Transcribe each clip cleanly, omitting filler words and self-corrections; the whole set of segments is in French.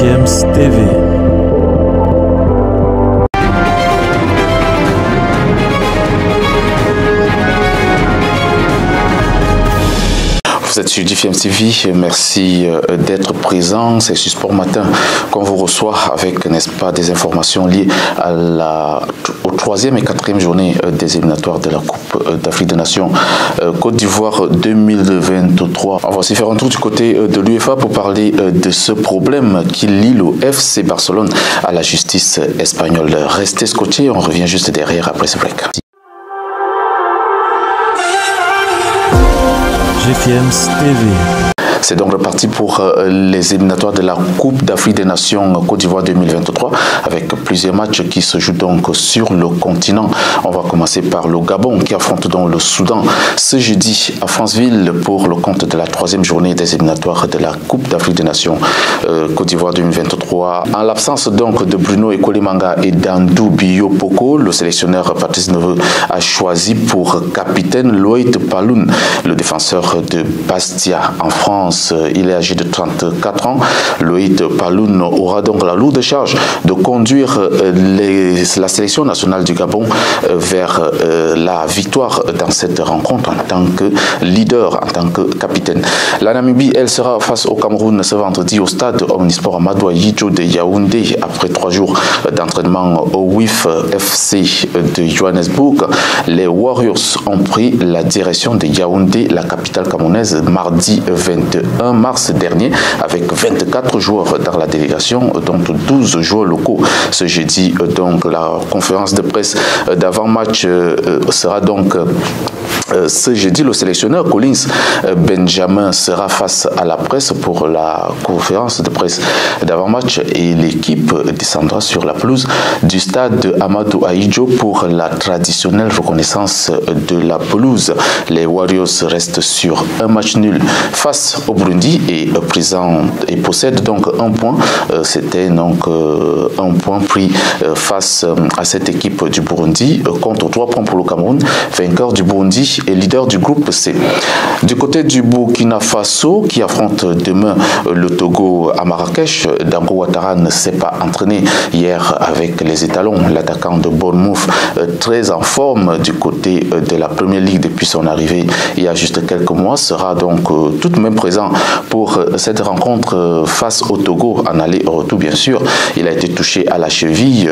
GFM's TV. Vous êtes sur GFM TV, merci d'être présent. C'est sur Sport Matin qu'on vous reçoit avec, n'est-ce pas, des informations liées aux troisième et quatrième journées des éliminatoires de la Coupe d'Afrique des Nations Côte d'Ivoire 2023. On va aussi faire un tour du côté de l'UEFA pour parler de ce problème qui lie le FC Barcelone à la justice espagnole. Restez scotchés, on revient juste derrière après ce break. GFM's TV. C'est donc reparti pour les éliminatoires de la Coupe d'Afrique des Nations Côte d'Ivoire 2023 avec plusieurs matchs qui se jouent donc sur le continent. On va commencer par le Gabon qui affronte donc le Soudan ce jeudi à Franceville pour le compte de la troisième journée des éliminatoires de la Coupe d'Afrique des Nations Côte d'Ivoire 2023. En l'absence donc de Bruno Ekolimanga et d'Andou Biopoko, le sélectionneur Patrice Neveu a choisi pour capitaine Loïc Paloun, le défenseur de Bastia en France. Il est âgé de 34 ans. Loïc Paloun aura donc la lourde charge de conduire la sélection nationale du Gabon vers la victoire dans cette rencontre en tant que leader, en tant que capitaine. La Namibie, elle sera face au Cameroun ce vendredi au stade Omnisport Amadou Ahidjo de Yaoundé après 3 jours d'entraînement au WIF FC de Johannesburg. Les Warriors ont pris la direction de Yaoundé, la capitale camerounaise, mardi 21 mars dernier avec 24 joueurs dans la délégation, dont 12 joueurs locaux. Ce jeudi, donc, la conférence de presse d'avant-match sera donc ce jeudi. Le sélectionneur Collins Benjamin sera face à la presse pour la conférence de presse d'avant-match et l'équipe descendra sur la pelouse du stade Amadou Ahidjo pour la traditionnelle reconnaissance de la pelouse. Les Warriors restent sur un match nul face au Burundi et possèdent donc un point. C'était donc un point pris face à cette équipe du Burundi contre 3 points pour le Cameroun, vainqueur du Burundi et leader du groupe C. Du côté du Burkina Faso qui affronte demain le Togo à Marrakech, Dango Ouattara ne s'est pas entraîné hier avec les étalons. L'attaquant de Bournemouth, très en forme du côté de la Première Ligue depuis son arrivée il y a juste quelques mois, sera donc tout de même présent pour cette rencontre face au Togo en aller-retour. Bien sûr, il a été touché à la cheville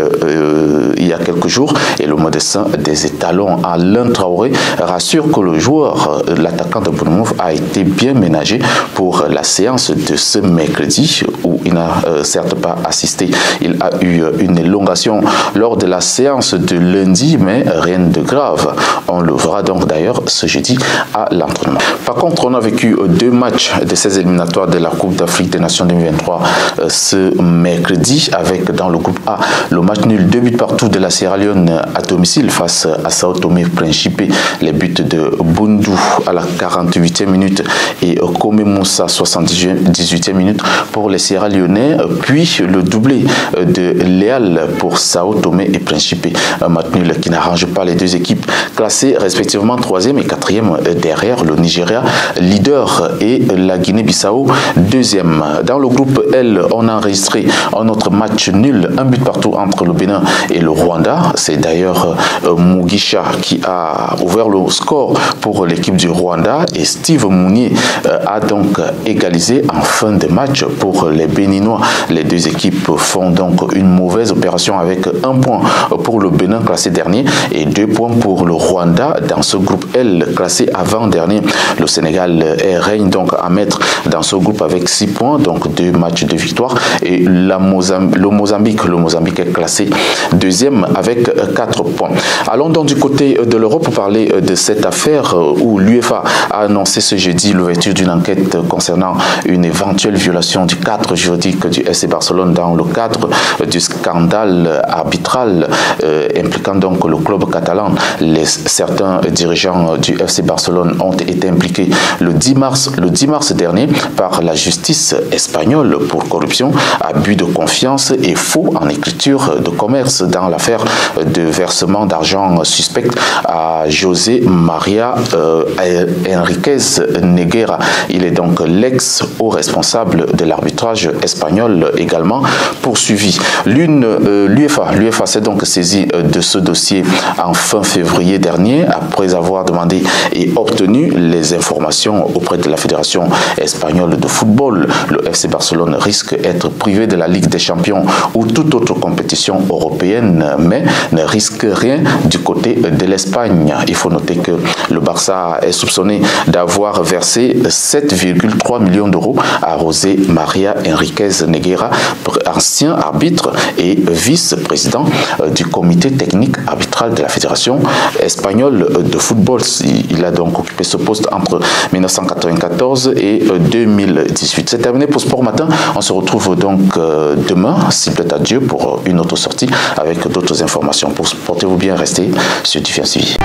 il y a quelques jours et le médecin des étalons Alain Traoré rassure que le joueur, l'attaquant de Bournemouth, a été bien ménagé pour la séance de ce mercredi où il n'a certes pas assisté. Il a eu une élongation lors de la séance de lundi, mais rien de grave. On le verra donc d'ailleurs ce jeudi à l'entraînement. Par contre, on a vécu 2 matchs de ces éliminatoires de la Coupe d'Afrique des Nations 2023 ce mercredi avec dans le groupe A le match nul 2 buts partout de la Sierra Leone à domicile face à Sao Tomé Principe. Les buts de Bundu à la 48e minute et Kome Moussa 78e minute pour les Sierra Leonais, puis le doublé de Léal pour Sao Tomé et Principe. Un match nul qui n'arrange pas les deux équipes classées respectivement 3e et 4e derrière le Nigeria leader et la Guinée-Bissau 2e. Dans le groupe L, on a enregistré un autre match nul, 1 but partout entre le Bénin et le Rwanda. C'est d'ailleurs Mugisha qui a ouvert le score pour l'équipe du Rwanda et Steve Mounier a donc égalisé en fin de match pour les Béninois. Les deux équipes font donc une mauvaise opération avec 1 point pour le Bénin classé dernier et 2 points pour le Rwanda dans ce groupe L classé avant-dernier. Le Sénégal règne donc à mettre dans ce groupe avec 6 points, donc 2 matchs de victoire et le Mozambique est classé 2e avec 4 points. Allons donc du côté de l'Europe pour parler de cette affaire où l'UEFA a annoncé ce jeudi l'ouverture d'une enquête concernant une éventuelle violation du cadre juridique du FC Barcelone dans le cadre du scandale arbitral impliquant donc le club catalan. Certains dirigeants du FC Barcelone ont été impliqués le 10 mars mars dernier par la justice espagnole pour corruption, abus de confiance et faux en écriture de commerce dans l'affaire de versement d'argent suspect à José María Enríquez Negreira. Il est donc l'ex-haut responsable de l'arbitrage espagnol également poursuivi. L'UEFA s'est donc saisi de ce dossier en fin février dernier après avoir demandé et obtenu les informations auprès de la Fédération espagnole de football. Le FC Barcelone risque d'être privé de la Ligue des Champions ou toute autre compétition européenne, mais ne risque rien du côté de l'Espagne. Il faut noter que le Barça est soupçonné d'avoir versé 7,3 millions d'euros à José María Enríquez Negreira, ancien arbitre et vice-président du comité technique arbitral de la Fédération espagnole de football. Il a donc occupé ce poste entre 1994 et 2018. C'est terminé pour Sport Matin. On se retrouve donc demain, s'il plaît à Dieu, pour une autre sortie avec d'autres informations. Portez-vous bien, restez sur Différents Suivis.